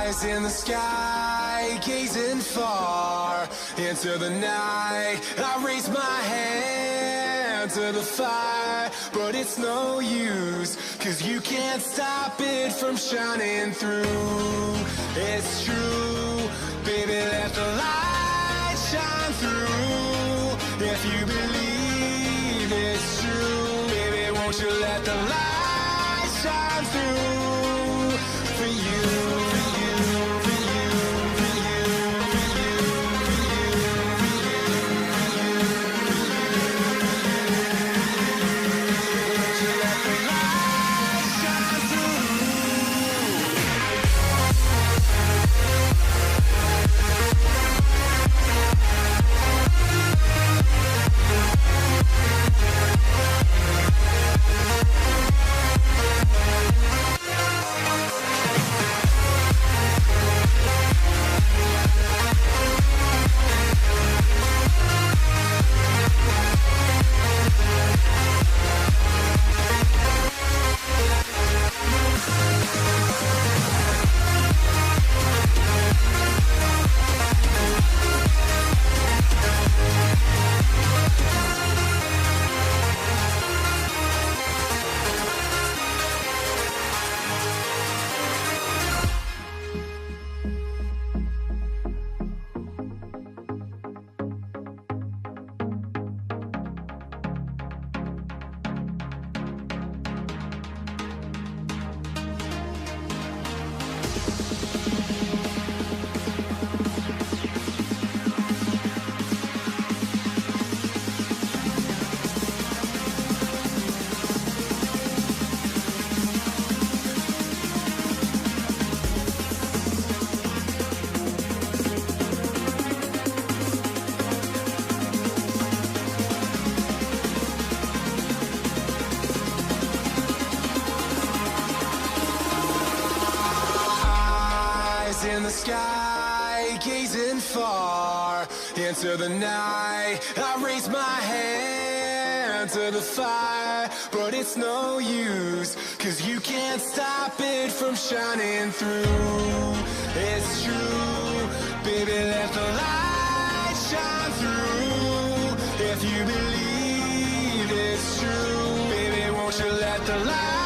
Eyes in the sky, gazing far into the night. I raise my hand to the fire, but it's no use, 'cause you can't stop it from shining through. It's true, baby, let the light shine through. If you believe it's true, baby, won't you let the light shine through for you. eyes in the sky, gazing far into the night. I raise my hand to the fire, but it's no use, 'cause you can't stop it from shining through. It's true, baby, let the light shine through. If you believe it's true, baby, won't you let the light